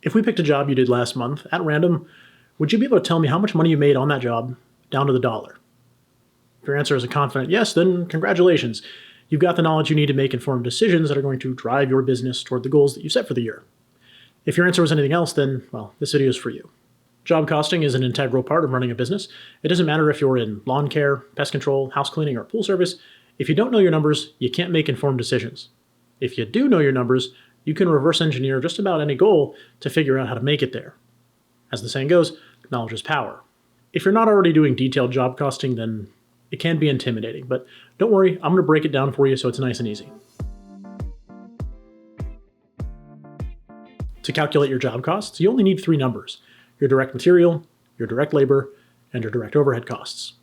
If we picked a job you did last month at random, would you be able to tell me how much money you made on that job down to the dollar? If your answer is a confident yes, then congratulations. You've got the knowledge you need to make informed decisions that are going to drive your business toward the goals that you set for the year. If your answer was anything else, then, well, this video is for you. Job costing is an integral part of running a business. It doesn't matter if you're in lawn care, pest control, house cleaning, or pool service. If you don't know your numbers, you can't make informed decisions. If you do know your numbers, you can reverse engineer just about any goal to figure out how to make it there. As the saying goes, knowledge is power. If you're not already doing detailed job costing, then it can be intimidating, but don't worry, I'm going to break it down for you so it's nice and easy. To calculate your job costs, you only need 3 numbers: your direct material, your direct labor, and your direct overhead costs.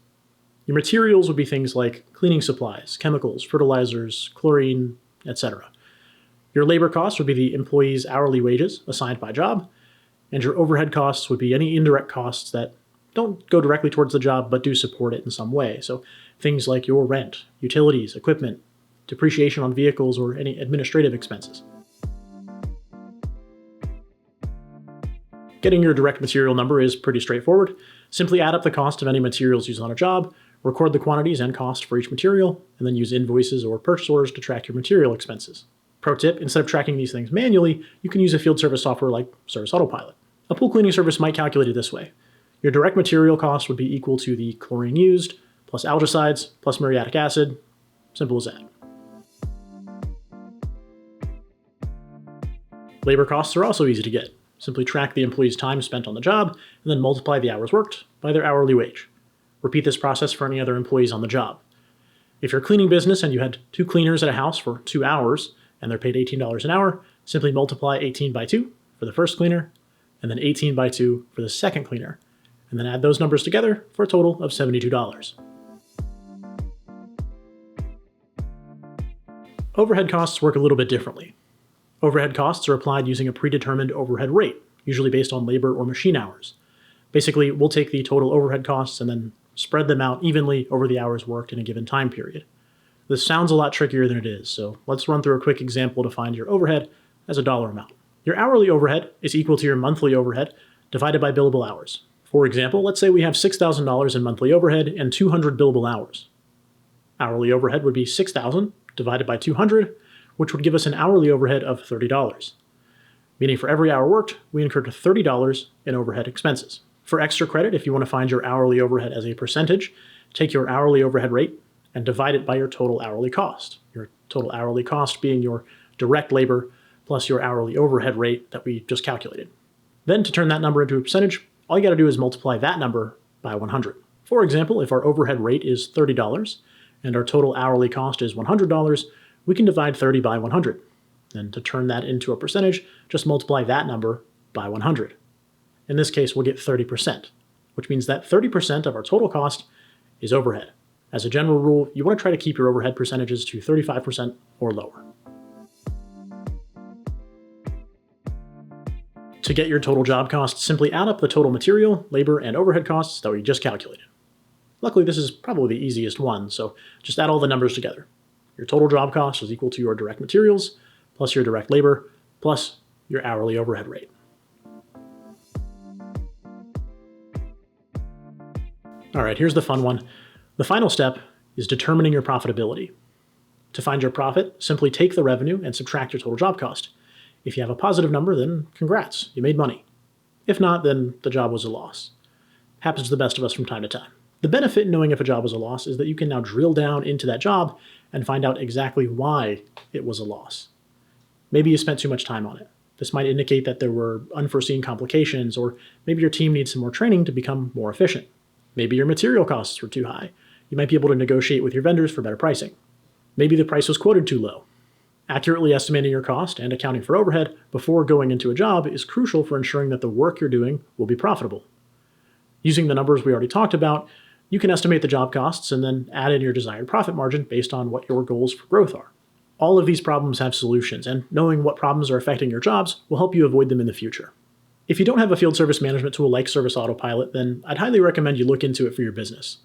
Your materials would be things like cleaning supplies, chemicals, fertilizers, chlorine, etc. Your labor costs would be the employee's hourly wages assigned by job, and your overhead costs would be any indirect costs that don't go directly towards the job but do support it in some way. So things like your rent, utilities, equipment, depreciation on vehicles, or any administrative expenses. Getting your direct material number is pretty straightforward. Simply add up the cost of any materials used on a job, record the quantities and cost for each material, and then use invoices or purchase orders to track your material expenses. Pro tip, instead of tracking these things manually, you can use a field service software like Service Autopilot. A pool cleaning service might calculate it this way. Your direct material cost would be equal to the chlorine used, plus algicides, plus muriatic acid. Simple as that. Labor costs are also easy to get. Simply track the employee's time spent on the job, and then multiply the hours worked by their hourly wage. Repeat this process for any other employees on the job. If you're a cleaning business and you had 2 cleaners at a house for 2 hours, and they're paid $18 an hour, simply multiply 18 by 2 for the first cleaner, and then 18 by 2 for the second cleaner, and then add those numbers together for a total of $72. Overhead costs work a little bit differently. Overhead costs are applied using a predetermined overhead rate, usually based on labor or machine hours. Basically, we'll take the total overhead costs and then spread them out evenly over the hours worked in a given time period. This sounds a lot trickier than it is, so let's run through a quick example to find your overhead as a dollar amount. Your hourly overhead is equal to your monthly overhead divided by billable hours. For example, let's say we have $6,000 in monthly overhead and 200 billable hours. Hourly overhead would be $6,000 divided by 200, which would give us an hourly overhead of $30. Meaning for every hour worked, we incurred $30 in overhead expenses. For extra credit, if you want to find your hourly overhead as a percentage, take your hourly overhead rate and divide it by your total hourly cost. Your total hourly cost being your direct labor plus your hourly overhead rate that we just calculated. Then to turn that number into a percentage, all you got to do is multiply that number by 100. For example, if our overhead rate is $30 and our total hourly cost is $100, we can divide 30 by 100. Then to turn that into a percentage, just multiply that number by 100. In this case, we'll get 30%, which means that 30% of our total cost is overhead. As a general rule, you want to try to keep your overhead percentages to 35% or lower. To get your total job cost, simply add up the total material, labor, and overhead costs that we just calculated. Luckily, this is probably the easiest one, so just add all the numbers together. Your total job cost is equal to your direct materials, plus your direct labor, plus your hourly overhead rate. All right, here's the fun one. The final step is determining your profitability. To find your profit, simply take the revenue and subtract your total job cost. If you have a positive number, then congrats, you made money. If not, then the job was a loss. Happens to the best of us from time to time. The benefit in knowing if a job was a loss is that you can now drill down into that job and find out exactly why it was a loss. Maybe you spent too much time on it. This might indicate that there were unforeseen complications, or maybe your team needs some more training to become more efficient. Maybe your material costs were too high. You might be able to negotiate with your vendors for better pricing. Maybe the price was quoted too low. Accurately estimating your cost and accounting for overhead before going into a job is crucial for ensuring that the work you're doing will be profitable. Using the numbers we already talked about, you can estimate the job costs and then add in your desired profit margin based on what your goals for growth are. All of these problems have solutions, and knowing what problems are affecting your jobs will help you avoid them in the future. If you don't have a field service management tool like Service Autopilot, then I'd highly recommend you look into it for your business.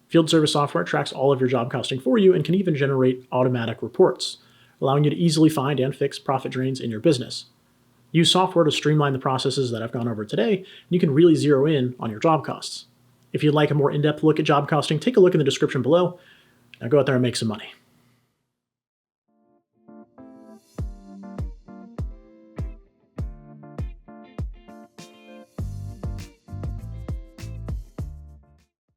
Field service software tracks all of your job costing for you and can even generate automatic reports, allowing you to easily find and fix profit drains in your business. Use software to streamline the processes that I've gone over today, and you can really zero in on your job costs. If you'd like a more in-depth look at job costing, take a look in the description below. Now go out there and make some money.